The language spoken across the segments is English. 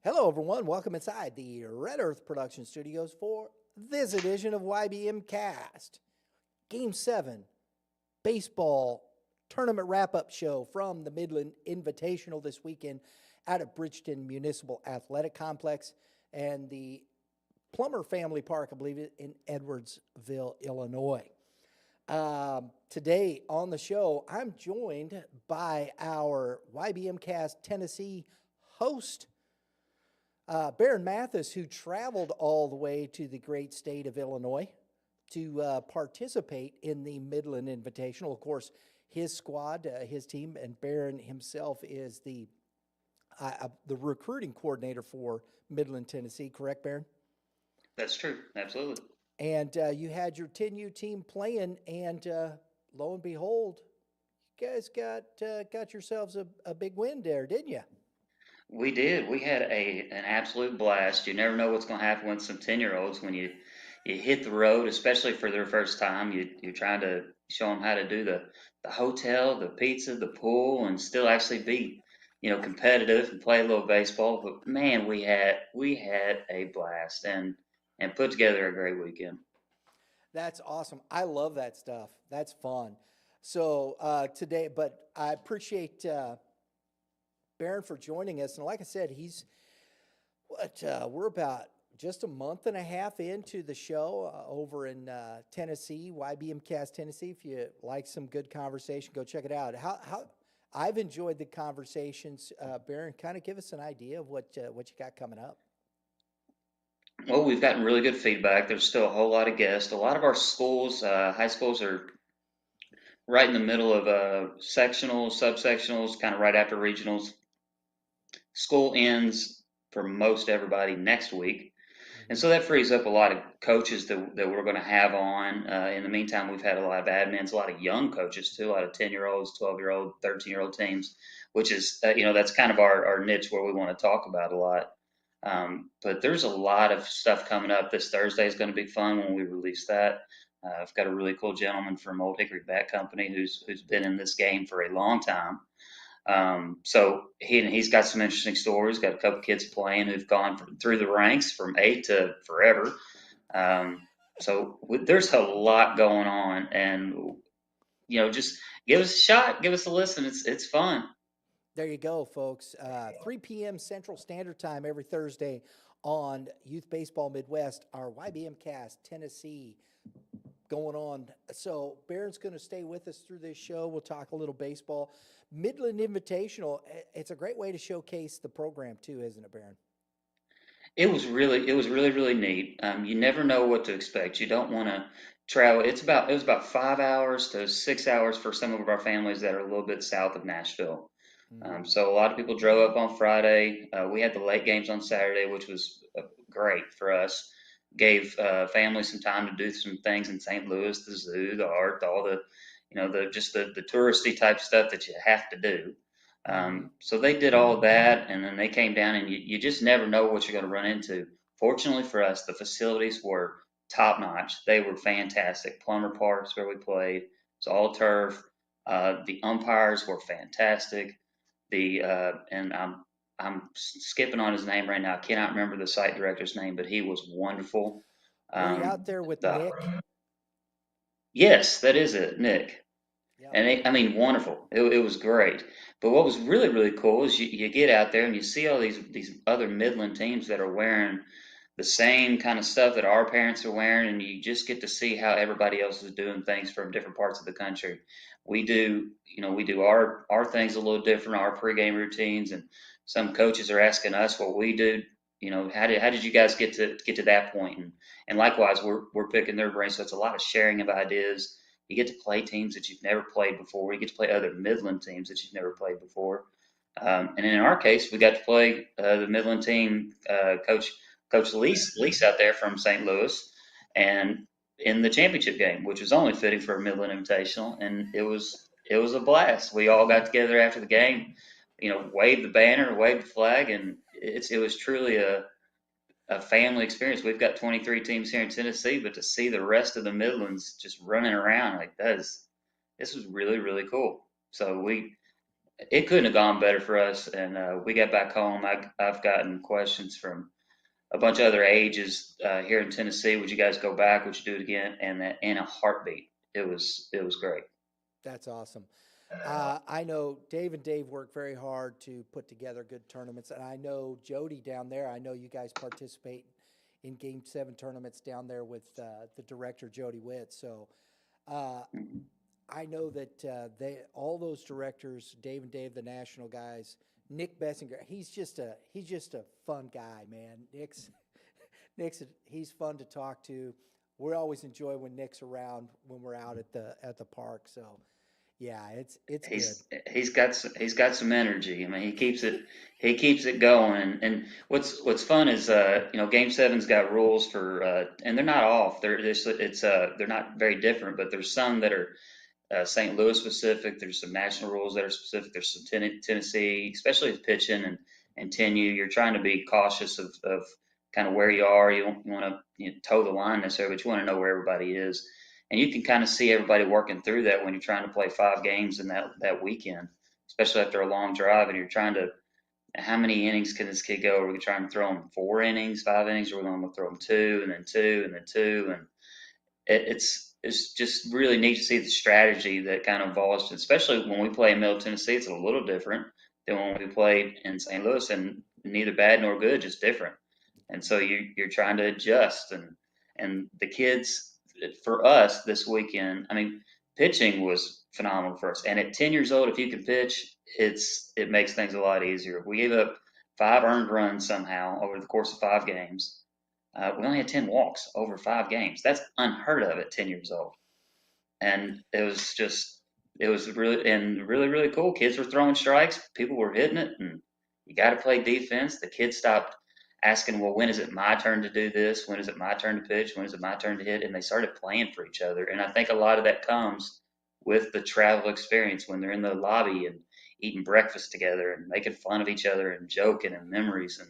Hello, everyone. Welcome inside the Red Earth Production Studios for this edition of YBMcast. Game 7 baseball tournament wrap up show from the Midland Invitational this weekend out at Bridgeton Municipal Athletic Complex and the Plummer Family Park, I believe, in Edwardsville, Illinois. Today on the show, I'm joined by our YBMcast Tennessee host. Baron Mathis, who traveled all the way to the great state of Illinois to participate in the Midland Invitational. Of course, his squad, his team, and Baron himself is the recruiting coordinator for Midland, Tennessee. Correct, Baron? That's true. Absolutely. And you had your 10U team playing, and lo and behold, you guys got yourselves a big win there, didn't you? We did. We had an absolute blast. You never know what's going to happen with some 10-year-olds when you hit the road, especially for their first time. You're trying to show them how to do the hotel, the pizza, the pool, and still actually be, competitive and play a little baseball. But man, we had a blast and put together a great weekend. That's awesome. I love that stuff. That's fun. So today, but I appreciate Baron for joining us. And like I said, we're about just a month and a half into the show over in Tennessee, YBMcast Tennessee. If you like some good conversation, go check it out. How I've enjoyed the conversations. Baron, kind of give us an idea of what you got coming up. Well, we've gotten really good feedback. There's still a whole lot of guests. A lot of our schools, high schools, are right in the middle of sectionals, subsectionals, kind of right after regionals. School ends for most everybody next week. And Mm-hmm. so that frees up a lot of coaches that we're going to have on. In the meantime, we've had a lot of admins, a lot of young coaches too, a lot of 10-year-olds, 12-year-old, 13-year-old teams, which is, that's kind of our niche where we want to talk about a lot. But there's a lot of stuff coming up. This Thursday is going to be fun when we release that. I've got a really cool gentleman from Old Hickory Bat Company who's been in this game for a long time. So he's got some interesting stories. Got a couple kids playing who've gone through the ranks from eight to forever. There's a lot going on, and just give us a shot, give us a listen. It's fun. There you go, folks. 3 p.m. Central Standard Time every Thursday on Youth Baseball Midwest, our YBMcast Tennessee going on. So Baron's going to stay with us through this show. We'll talk a little baseball. Midland Invitational, it's a great way to showcase the program too, isn't it, Baron? It was really neat. You never know what to expect. You don't want to travel. It was about 5 hours to 6 hours for some of our families that are a little bit south of Nashville. Mm-hmm. So a lot of people drove up on Friday. We had the late games on Saturday, which was great for us. Gave families some time to do some things in St. Louis, the zoo, the art, all the, the touristy type stuff that you have to do. Mm-hmm. So they did all of that, and then they came down, and you just never know what you're going to run into. Fortunately for us, the facilities were top notch. They were fantastic. Plumber Park's where we played. It's all turf. The umpires were fantastic. And I'm skipping on his name right now. I cannot remember the site director's name, but he was wonderful. Were you Um, out there with the Nick? Yes, that is it, Nick. Yep. And I mean, wonderful. It was great. But what was really, really cool is you get out there and you see all these other Midland teams that are wearing the same kind of stuff that our parents are wearing, and you just get to see how everybody else is doing things from different parts of the country. We do our things a little different, our pregame routines, and some coaches are asking us what we do. How did you guys get to that point? And likewise, we're picking their brains. So it's a lot of sharing of ideas. You get to play teams that you've never played before. You get to play other Midland teams that you've never played before. And in our case, we got to play the Midland team, Coach Lease out there from St. Louis, and in the championship game, which was only fitting for a Midland Invitational, and it was a blast. We all got together after the game, waved the banner, waved the flag, and it was truly a family experience. We've got 23 teams here in Tennessee, but to see the rest of the Midlands just running around like this was really, really cool. So it couldn't have gone better for us. And we got back home. I've gotten questions from a bunch of other ages here in Tennessee. Would you guys go back? Would you do it again? And that in a heartbeat. It was great. That's awesome. I know Dave and Dave work very hard to put together good tournaments, and I know Jody down there. I know you guys participate in Game 7 tournaments down there with the director Jody Witt. So uh, Mhm. I know that they all those directors, Dave and Dave, the national guys, Nick Bessinger. He's just a fun guy, man. He's fun to talk to. We always enjoy when Nick's around when we're out at the park. So yeah, it's good. He's got some energy. I mean, he keeps it going. And what's fun is Game Seven's got rules for and they're not off. They're not very different, but there's some that are St. Louis specific. There's some national rules that are specific. There's some Tennessee, especially with pitching and tenure. You're trying to be cautious of kind of where you are. You don't want to toe the line necessarily, but you want to know where everybody is. And you can kind of see everybody working through that when you're trying to play 5 games in that weekend, especially after a long drive, and you're trying to how many innings can this kid go? Are we trying to throw him 4 innings, 5 innings, or are we going to throw him two and then two and then two? And it's just really neat to see the strategy that kind of evolves, especially when we play in Middle Tennessee. It's a little different than when we played in St. Louis, and neither bad nor good, just different. And so you're trying to adjust, and the kids for us this weekend. I mean, pitching was phenomenal for us, and at 10 years old, if you can pitch, it makes things a lot easier. We gave up 5 earned runs somehow over the course of 5 games. We only had 10 walks over 5 games. That's unheard of at 10 years old. And it was really cool. Kids were throwing strikes, people were hitting it, and you got to play defense. The kids stopped asking, well, when is it my turn to do this? When is it my turn to pitch? When is it my turn to hit? And they started playing for each other. And I think a lot of that comes with the travel experience when they're in the lobby and eating breakfast together and making fun of each other and joking and memories.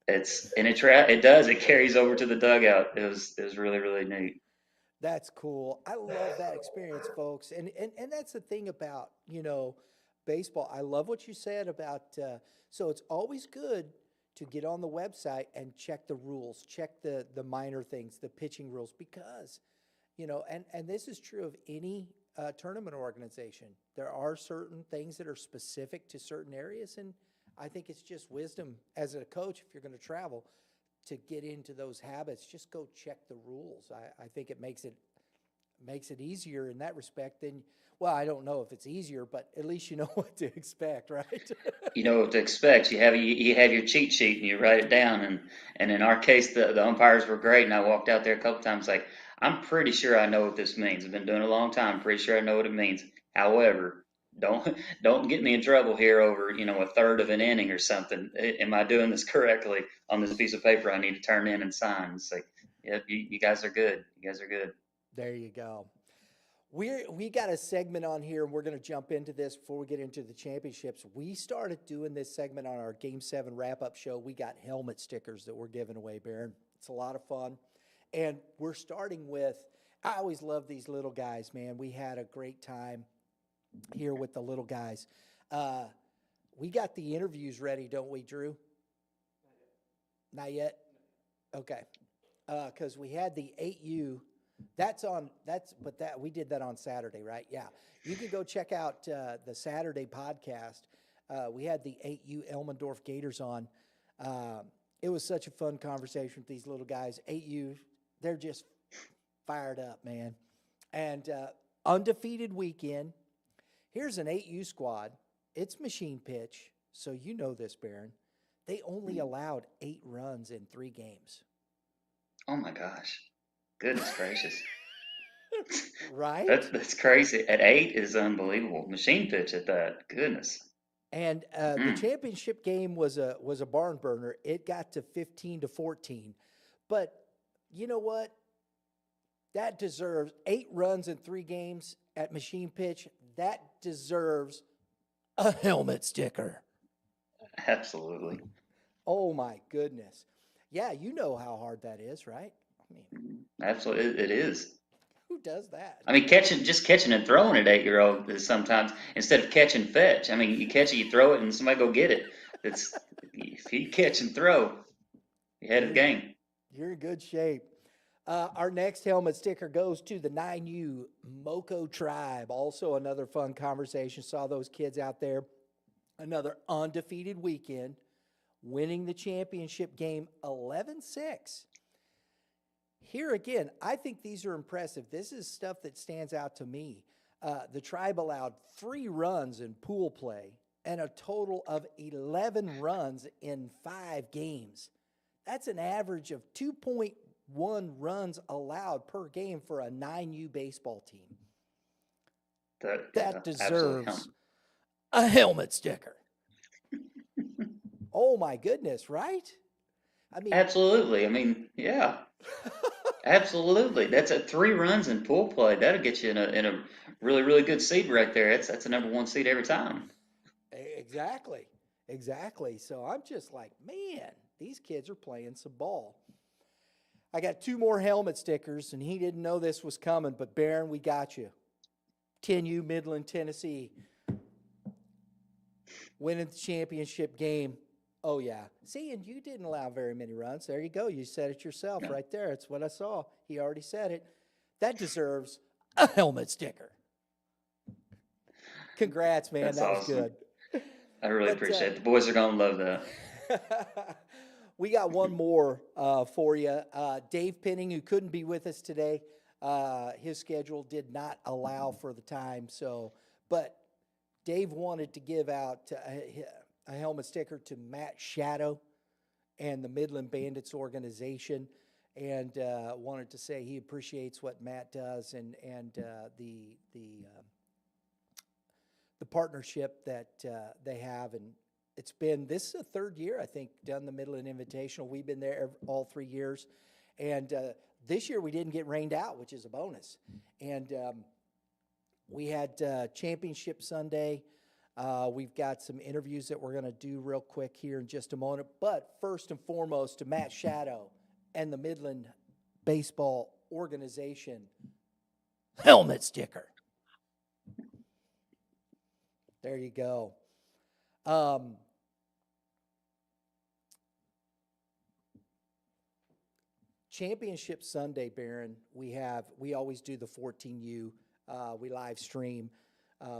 And it carries over to the dugout. It was really really neat. That's cool. I love that experience, folks. And that's the thing about, baseball. I love what you said about so it's always good to get on the website and check the rules, check the minor things, the pitching rules, because, and this is true of any tournament organization. There are certain things that are specific to certain areas, and I think it's just wisdom as a coach if you're going to travel to get into those habits. Just go check the rules. I think it makes it easier in that respect. Than well, I don't know if it's easier, but at least you know what to expect, right? You know what to expect. You have your cheat sheet and you write it down. And in our case, the umpires were great. And I walked out there a couple times like, I'm pretty sure I know what this means. I've been doing it a long time. Pretty sure I know what it means. However, don't don't get me in trouble here over a third of an inning or something. Am I doing this correctly on this piece of paper I need to turn in and sign? It's like, yeah, you guys are good. You guys are good. There you go. We got a segment on here, and we're going to jump into this before we get into the championships. We started doing this segment on our Game 7 wrap-up show. We got helmet stickers that we're giving away, Baron. It's a lot of fun. And we're starting with, I always love these little guys, man. We had a great time here with the little guys. Uh, we got the interviews ready, don't we, Drew? Not yet? Okay. Because we had the 8U. We did that on Saturday, right? Yeah. You can go check out the Saturday podcast. We had the 8U Elmendorf Gators on. It was such a fun conversation with these little guys. 8U, they're just fired up, man. And undefeated weekend. Here's an 8U squad. It's machine pitch, so you know this, Baron. They only allowed 8 runs in 3 games. Oh my gosh. Goodness gracious. Right? That's crazy. At 8 is unbelievable. Machine pitch at that. Goodness. And the Mm. championship game was a barn burner. It got to 15-14. But you know what? That deserves 8 runs in 3 games at machine pitch. That deserves a helmet sticker. Absolutely. Oh my goodness. Yeah, you know how hard that is, right? I mean, Absolutely. It is. Who does that? I mean, catching and throwing at 8-year-old is sometimes instead of catch and fetch. I mean, you catch it, you throw it, and somebody go get it. It's if you catch and throw, you're ahead of the You're game. you're in good shape. Our next helmet sticker goes to the 9U Moco Tribe. Also, another fun conversation. Saw those kids out there. Another undefeated weekend, winning the championship game 11-6. Here again, I think these are impressive. This is stuff that stands out to me. The tribe allowed 3 runs in pool play and a total of 11 runs in 5 games. That's an average of 2.1 runs allowed per game for a 9U baseball team. That deserves a helmet sticker. Oh my goodness, right? I mean, Absolutely. I mean, yeah, absolutely. That's a 3 runs in pool play. That'll get you in a really really good seed right there. That's a number 1 seed every time. exactly. Exactly. So I'm just like, man, these kids are playing some ball. I got 2 more helmet stickers, and he didn't know this was coming, but Barron, we got you. 10U Midland, Tennessee, winning the championship game. Oh, yeah. See, and you didn't allow very many runs. There you go. You said it yourself Yeah. right there. It's what I saw. He already said it. That deserves a helmet sticker. Congrats, man. That's That was awesome. good. I really But appreciate it. The boys are gonna love that. we got one more for you. Dave Penning, who couldn't be with us today, his schedule did not allow for the time. So, but Dave wanted to give out a helmet sticker to Matt Shadow and the Midland Bandits organization, and wanted to say he appreciates what Matt does and the partnership that they have. And it's been, this is the 3rd year, I think, done the Midland Invitational. We've been there all 3 years. And this year we didn't get rained out, which is a bonus. And we had Championship Sunday. We've got some interviews that we're going to do real quick here in just a moment. But first and foremost, to Matt Shadow and the Midland Baseball Organization helmet sticker. There you go. Championship Sunday, Barron. We always do the 14U. We live stream.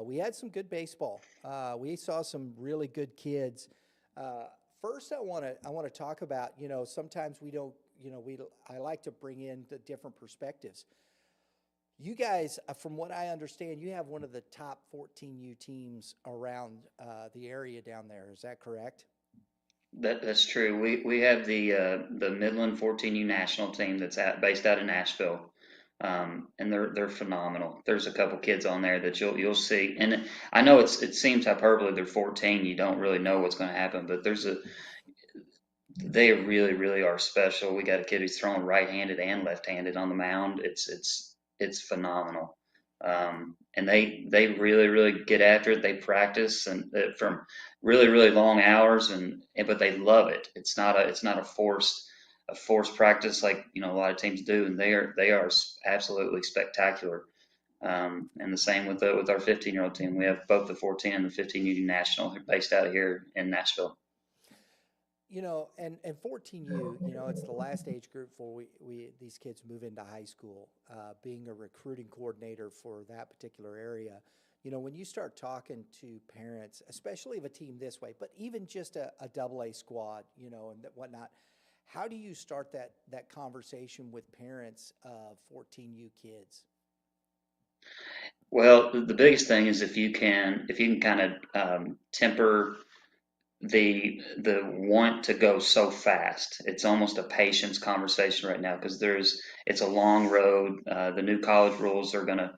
We had some good baseball. We saw some really good kids. First, I want to talk about, sometimes we don't, I like to bring in the different perspectives. You guys, from what I understand, you have one of the top 14U teams around the area down there. Is that correct? That's true. We have the Midland 14U national team that's based out of Nashville, and they're phenomenal. There's a couple kids on there that you'll see, and I know it seems hyperbole. They're 14. You don't really know what's going to happen, but they really really are special. We got a kid who's throwing right-handed and left-handed on the mound. It's phenomenal. And they really really get after it. They practice and from really really long hours, but they love it. It's not a forced practice like a lot of teams do, and they are absolutely spectacular. And the same with our 15-year-old team. We have both the 14 and the 15U national based out of here in Nashville. And 14U, it's the last age group before we these kids move into high school. Being a recruiting coordinator for that particular area, when you start talking to parents, especially of a team this way, but even just a double A squad, and whatnot, how do you start that conversation with parents of 14U kids? Well, the biggest thing is if you can kind of temper the want to go so fast. It's almost a patience conversation right now because it's a long road. The new college rules are going to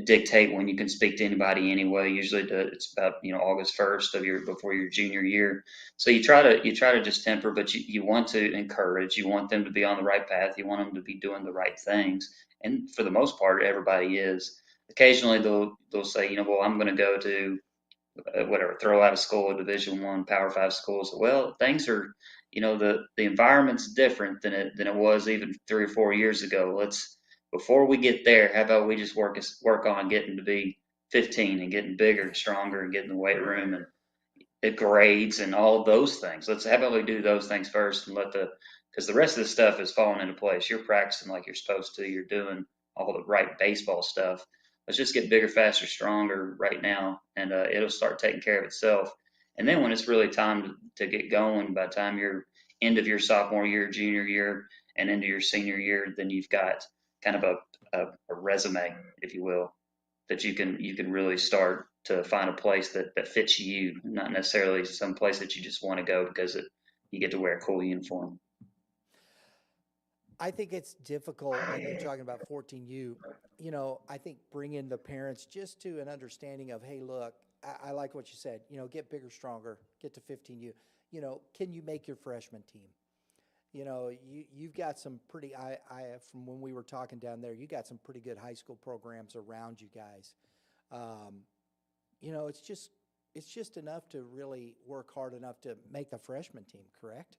dictate when you can speak to anybody anyway. Usually it's about August 1st before your junior year. So you try to just temper, but you want to encourage. You want them to be on the right path. You want them to be doing the right things. And for the most part, everybody is. Occasionally they'll say, well, I'm going to go to whatever, throw out of school, a Division I, Power 5 schools. Well, things are, the environment's different than it was even 3 or 4 years ago. before we get there, how about we just work on getting to be 15 and getting bigger and stronger and getting the weight room and the grades and all of those things. How about we do those things first and because the rest of the stuff is falling into place. You're practicing like you're supposed to. You're doing all the right baseball stuff. Let's just get bigger, faster, stronger right now, and it'll start taking care of itself. And then when it's really time to get going, by the time you're end of your sophomore year, junior year, and into your senior year, then you've got kind of a resume, if you will, that you can really start to find a place that fits you, not necessarily some place that you just want to go because you get to wear a cool uniform. I think it's difficult when you're talking about 14U. I think bringing the parents just to an understanding of, hey, look, I like what you said. Get bigger, stronger, get to 15U. Can you make your freshman team? You've got some pretty. I from when we were talking down there, you got some pretty good high school programs around you guys. It's just enough to really work hard enough to make the freshman team. Correct?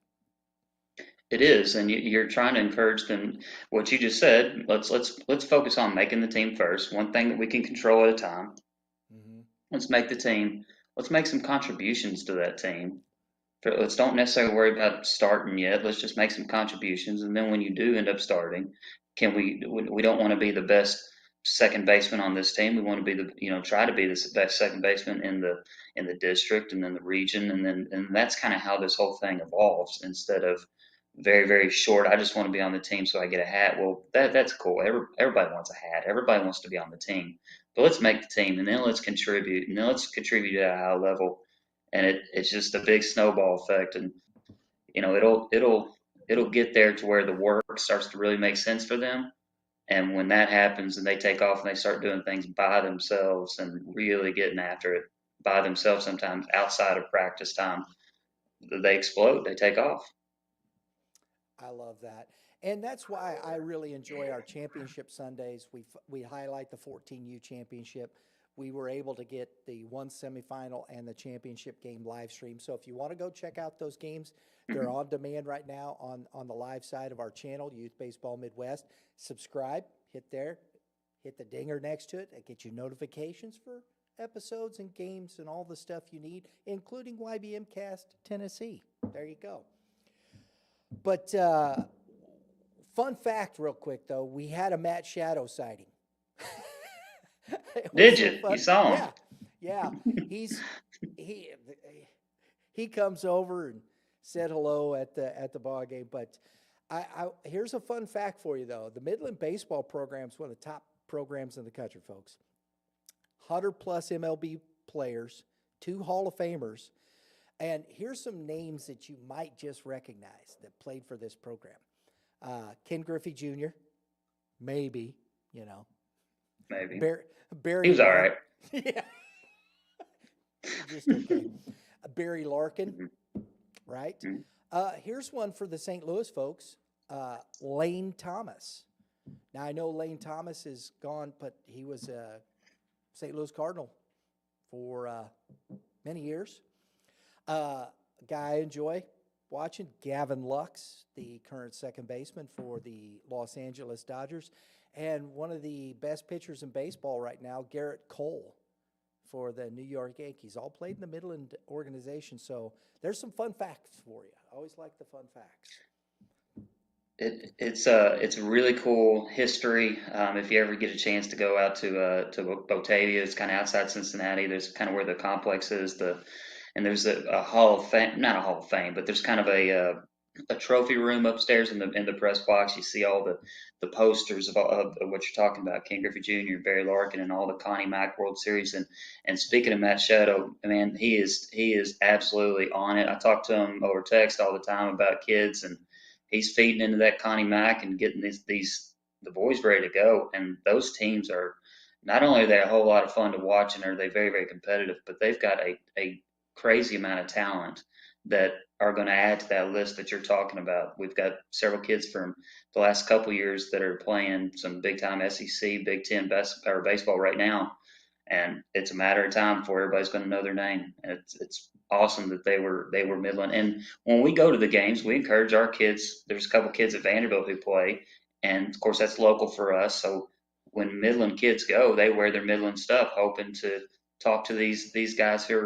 It is, and you're trying to encourage them. What you just said. Let's focus on making the team first. One thing that we can control at a time. Mm-hmm. Let's make the team. Let's make some contributions to that team. Let's don't necessarily worry about starting yet. Let's just make some contributions, and then when you do end up starting, we don't want to be the best second baseman on this team. We want to be try to be the best second baseman in the district and then the region, and that's kind of how this whole thing evolves. Instead of very, very short, I just want to be on the team so I get a hat. Well, that's cool. Everybody wants a hat. Everybody wants to be on the team. But let's make the team, and then let's contribute, at a high level. And it's just a big snowball effect, and it'll get there to where the work starts to really make sense for them. And when that happens, and they take off and they start doing things by themselves and really getting after it by themselves, sometimes outside of practice time, they explode. They take off. I love that. And that's why I really enjoy our championship Sundays. We highlight the 14U championship. We were able to get the one semifinal and the championship game live stream. So if you want to go check out those games, they're on demand right now on the live side of our channel, Youth Baseball Midwest. Subscribe, hit the dinger next to it. That gets you notifications for episodes and games and all the stuff you need, including YBMcast Tennessee. There you go. But fun fact real quick, though, we had a Matt Shadow sighting. Did you? You saw him? Yeah. He comes over and said hello at the ball game. But here's a fun fact for you, though. The Midland baseball program is one of the top programs in the country, folks. 100-plus MLB players, 2 Hall of Famers. And here's some names that you might just recognize that played for this program. Ken Griffey Jr., maybe. Maybe. Barry. He was all right. Yeah. Just okay. Barry Larkin, right? Mm-hmm. Here's one for the St. Louis folks. Lane Thomas. Now, I know Lane Thomas is gone, but he was a St. Louis Cardinal for many years. Guy I enjoy watching, Gavin Lux, the current second baseman for the Los Angeles Dodgers. And one of the best pitchers in baseball right now, Garrett Cole, for the New York Yankees. All played in the Miland organization. So there's some fun facts for you. I always like the fun facts. It's a really cool history. If you ever get a chance to go out to Batavia, it's kind of outside Cincinnati. There's kind of where the complex is. And there's a Hall of Fame, not a Hall of Fame, but there's kind of a trophy room upstairs in the press box. You see all the posters of what you're talking about, Ken Griffey Jr., Barry Larkin, and all the Connie Mack World Series. And speaking of Matt Shadow, man, he is absolutely on it. I talk to him over text all the time about kids, and he's feeding into that Connie Mack and getting the boys ready to go. And those teams are not only are they a whole lot of fun to watch and are they very, very competitive, but they've got a crazy amount of talent that are going to add to that list that you're talking about. We've got several kids from the last couple of years that are playing some big time SEC, Big Ten baseball right now, and it's a matter of time before everybody's going to know their name. And it's awesome that they were Midland. And when we go to the games, we encourage our kids. There's a couple kids at Vanderbilt who play, And of course, that's local for us. So when Midland kids go, they wear their Midland stuff, hoping to talk to these guys who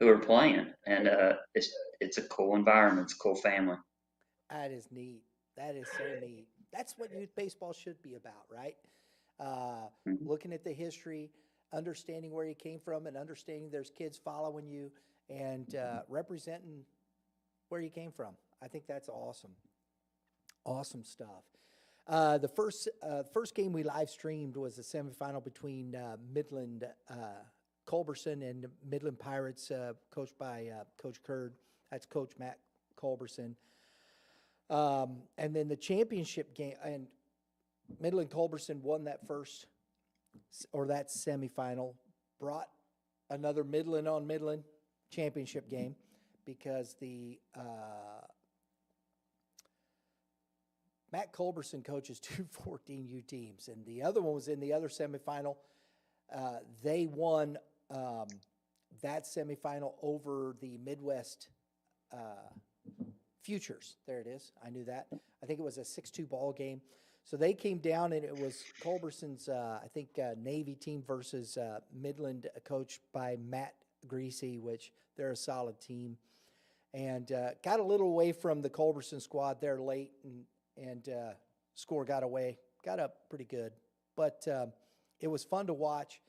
are playing. And it's a cool environment. It's a cool family. That is neat. That is so neat. That's what youth baseball should be about, right? Uh, Mhm. Looking at the history, understanding where you came from, and understanding there's kids following you and representing where you came from. I think that's awesome. Awesome stuff. The first game we live streamed was the semifinal between Midland Culberson and Midland Pirates, coached by Coach Curd. That's Coach Matt Culberson. And then the championship game, and Midland Culberson won that that semifinal, brought another Midland on Midland championship game because the Matt Culberson coaches two 14U teams, and the other one was in the other semifinal. They won that semifinal over the Midwest Futures. There it is. I knew that. I think it was a 6-2 ball game. So they came down, and it was Culberson's, Navy team versus Midland, coached by Matt Greasy, which they're a solid team. And got a little away from the Culberson squad there late, and score got up pretty good. But it was fun to watch.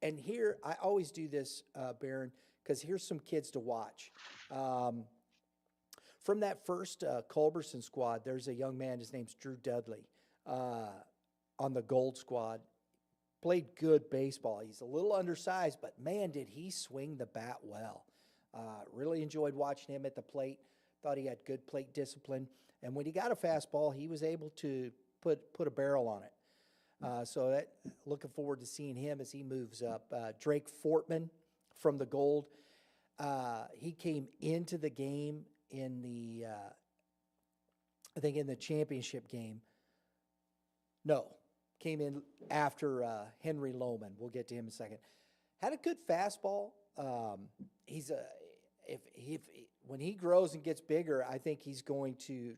And here, I always do this, Baron, because here's some kids to watch. From that first Culberson squad, there's a young man, his name's Drew Dudley, on the gold squad. Played good baseball. He's a little undersized, but man, did he swing the bat well. Really enjoyed watching him at the plate. Thought he had good plate discipline. And when he got a fastball, he was able to put a barrel on it. Looking forward to seeing him as he moves up. Drake Fortman from the gold. He came into the game in the, in the championship game. No, came in after Henry Lohman. We'll get to him in a second. Had a good fastball. When he grows and gets bigger, I think he's going to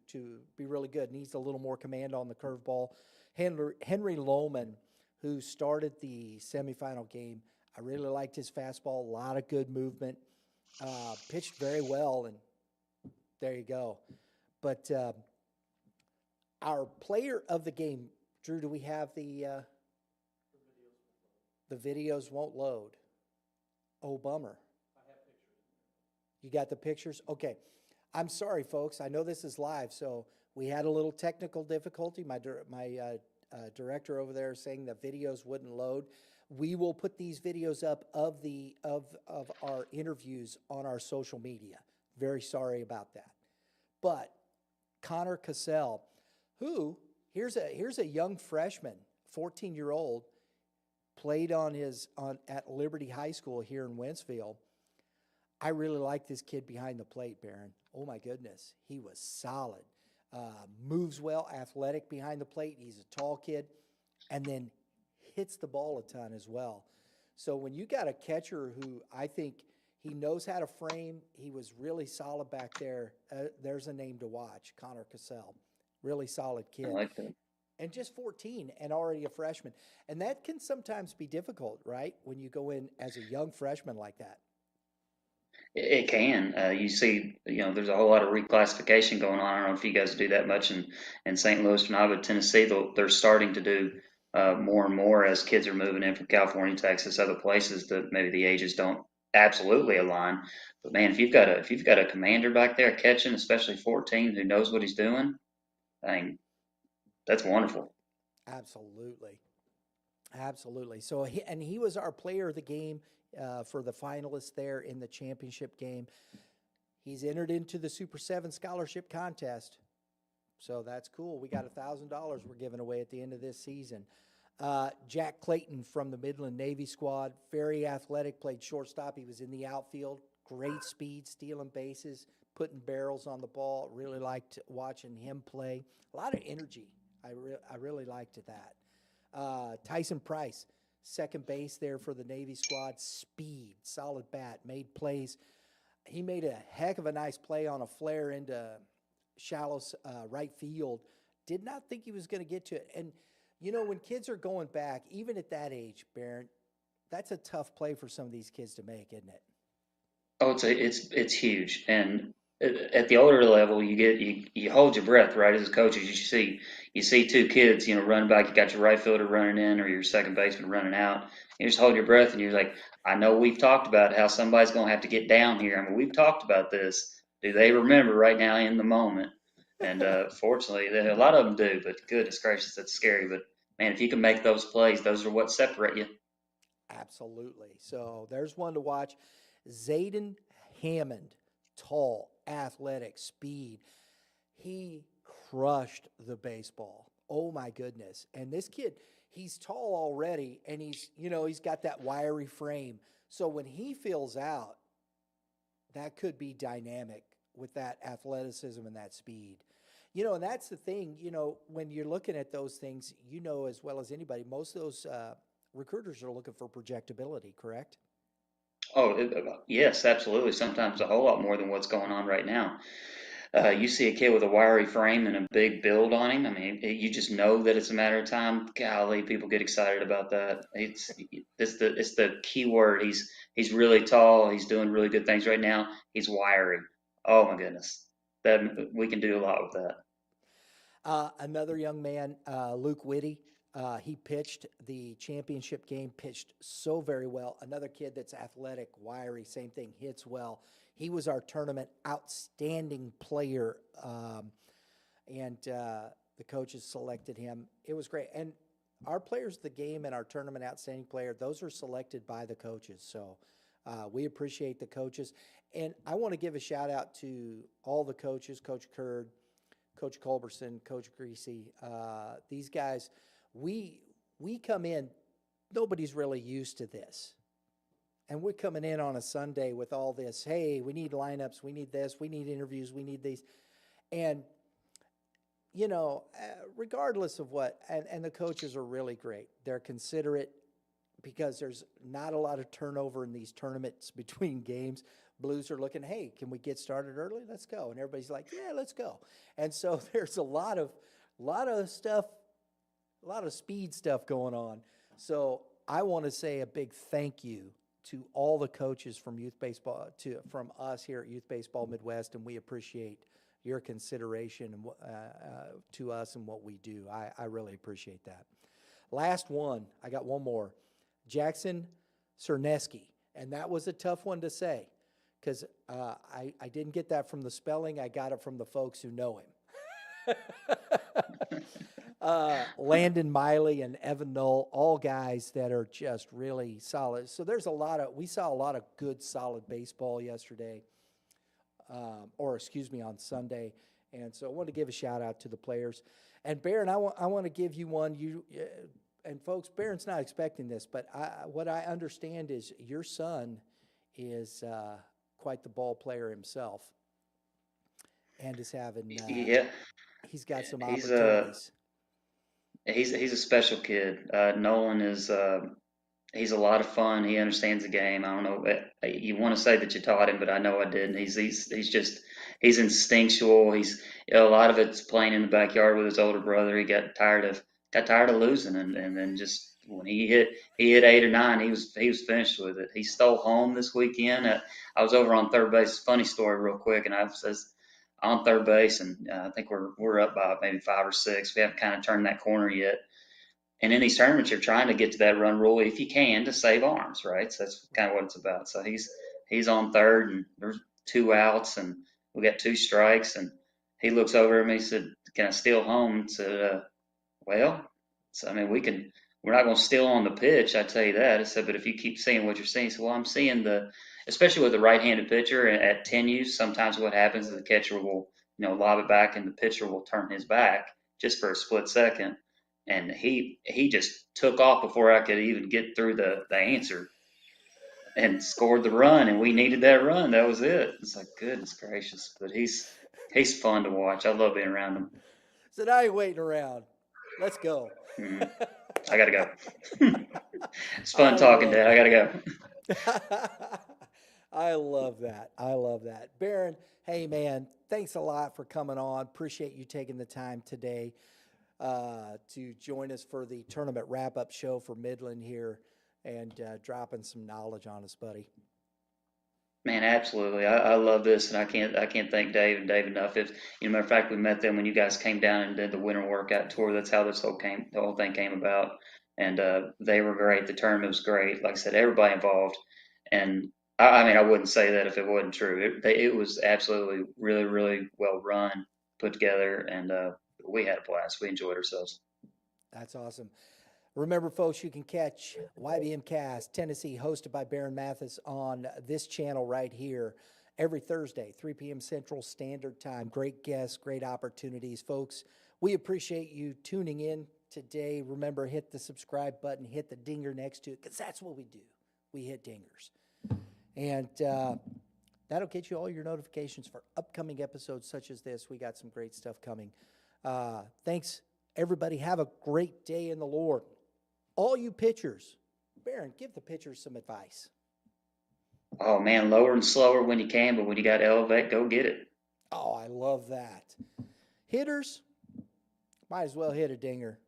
be really good. Needs a little more command on the curveball. Henry Lohman, who started the semifinal game, I really liked his fastball. A lot of good movement. Pitched very well, and there you go. But our player of the game, Drew, do we have the videos won't load? Oh, bummer. You got the pictures? Okay. I'm sorry, folks. I know this is live, so we had a little technical difficulty. My director over there is saying the videos wouldn't load. We will put these videos up of our interviews on our social media. Very sorry about that. But Connor Cassell, who here's a young freshman, 14-year-old, played at Liberty High School here in Wentzville. I really like this kid behind the plate, Baron. Oh, my goodness. He was solid. Moves well, athletic behind the plate. He's a tall kid. And then hits the ball a ton as well. So when you got a catcher who I think he knows how to frame, he was really solid back there. There's a name to watch, Connor Cassell. Really solid kid. I like that. And just 14 and already a freshman. And that can sometimes be difficult, right? When you go in as a young freshman like that. It can. You see, there's a whole lot of reclassification going on. I don't know if you guys do that much in St. Louis or not, but Tennessee, they're starting to do more and more as kids are moving in from California, Texas, other places that maybe the ages don't absolutely align. But man, if you've got a commander back there catching, especially 14, who knows what he's doing, I mean, that's wonderful. Absolutely. Absolutely. So he was our player of the game for the finalists there in the championship game. He's entered into the Super 7 scholarship contest. So that's cool. We got $1,000 we're giving away at the end of this season. Jack Clayton from the Midland Navy squad, very athletic, played shortstop. He was in the outfield, great speed, stealing bases, putting barrels on the ball. Really liked watching him play. A lot of energy. I really liked that. Tyson Price, second base there for the Navy squad. Speed, solid bat, made plays. He made a heck of a nice play on a flare into shallow right field did not think he was going to get to it. And, you know, when kids are going back, even at that age, Barron, that's a tough play for some of these kids to make, isn't it? Oh, it's huge. And at the older level, you hold your breath, right? As coaches, you see two kids, you know, running back. You got your right fielder running in, or your second baseman running out. You just hold your breath, and you're like, I know we've talked about how somebody's going to have to get down here. I mean, we've talked about this. Do they remember right now in the moment? And fortunately, a lot of them do. But goodness gracious, that's scary. But man, if you can make those plays, those are what separate you. Absolutely. So there's one to watch. Zayden Hammond, tall, athletic, speed. He crushed the baseball. Oh my goodness. And this kid, he's tall already and he's got that wiry frame. So when he fills out, that could be dynamic with that athleticism and that speed. And that's the thing, when you're looking at those things, as well as anybody, most of those recruiters are looking for projectability, correct? Oh, yes, absolutely. Sometimes a whole lot more than what's going on right now. You see a kid with a wiry frame and a big build on him. I mean, you just know that it's a matter of time. Golly, people get excited about that. It's the key word. He's really tall. He's doing really good things right now. He's wiry. Oh my goodness, that we can do a lot with that. Another young man, Luke Whitty, he pitched the championship game, pitched so very well. Another kid that's athletic, wiry, same thing, hits well. He was our tournament outstanding player, and the coaches selected him. It was great. And our players of the game and our tournament outstanding player, those are selected by the coaches. So we appreciate the coaches. And I want to give a shout out to all the coaches, Coach Curd, Coach Culberson, Coach Greasy. These guys, we come in, nobody's really used to this. And we're coming in on a Sunday with all this, hey, we need lineups, we need this, we need interviews, we need these. And, regardless of what, and the coaches are really great. They're considerate because there's not a lot of turnover in these tournaments between games. Blues are looking, hey, can we get started early? Let's go. And everybody's like, yeah, let's go. And so there's a lot of stuff, a lot of speed stuff going on. So I want to say a big thank you to all the coaches from youth baseball, from us here at Youth Baseball Midwest, and we appreciate your consideration to us and what we do. I really appreciate that. Last one, I got one more. Jackson Cerneski, and that was a tough one to say because I didn't get that from the spelling. I got it from the folks who know him. Landon Miley and Evan Knoll, all guys that are just really solid. So we saw a lot of good, solid baseball yesterday, on Sunday. And so I want to give a shout out to the players. And Barron, I want to give you one. And folks, Barron's not expecting this, but what I understand is your son is quite the ball player himself, and is having Yeah, he's got some he's opportunities. he's a special kid. Nolan is he's a lot of fun. He understands the game. I don't know. You want to say that you taught him, but I know I didn't. He's instinctual. A lot of it's playing in the backyard with his older brother. He got tired of losing, and then just when he hit 8 or 9, he was finished with it. He stole home this weekend. I was over on third base. Funny story, real quick, and I was on third base, and I think we're up by maybe 5 or 6. We haven't kind of turned that corner yet. And in these tournaments, you're trying to get to that run rule if you can to save arms, right? So that's kind of what it's about. So he's on third, and there's 2 outs, and we got 2 strikes, and he looks over at me and said, "Can I steal home?" And said, "Well, so, I mean, we're not going to steal on the pitch, I tell you that." I said, "But if you keep seeing what you're seeing," he said, "Well, I'm seeing especially with the right-handed pitcher at 10 use, sometimes what happens is the catcher will, lob it back, and the pitcher will turn his back just for a split second." And he just took off before I could even get through the answer and scored the run, and we needed that run. That was it. It's like, goodness gracious. But he's fun to watch. I love being around him. So now you're waiting around. Let's go. Hmm. I gotta go. It's fun I talking, love Dad. I gotta go. it. I love that. I love that. Baron, hey man, thanks a lot for coming on. Appreciate you taking the time today to join us for the tournament wrap-up show for Midland here and dropping some knowledge on us, buddy. Man, absolutely. I love this, and I can't thank Dave and Dave enough. If matter of fact, we met them when you guys came down and did the winter workout tour. That's how the whole thing came about, and they were great. The tournament was great. Like I said, everybody involved, and I mean, I wouldn't say that if it wasn't true. It was absolutely really, really well run, put together, and we had a blast. We enjoyed ourselves. That's awesome. Remember, folks, you can catch YBMcast Tennessee, hosted by Baron Mathis, on this channel right here every Thursday, 3 p.m. Central Standard Time. Great guests, great opportunities, folks. We appreciate you tuning in today. Remember, hit the subscribe button, hit the dinger next to it, because that's what we do. We hit dingers. And that'll get you all your notifications for upcoming episodes such as this. We got some great stuff coming. Thanks, everybody. Have a great day in the Lord. All you pitchers, Baron, give the pitchers some advice. Oh man, lower and slower when you can, but when you got to elevate, go get it. Oh, I love that. Hitters, might as well hit a dinger.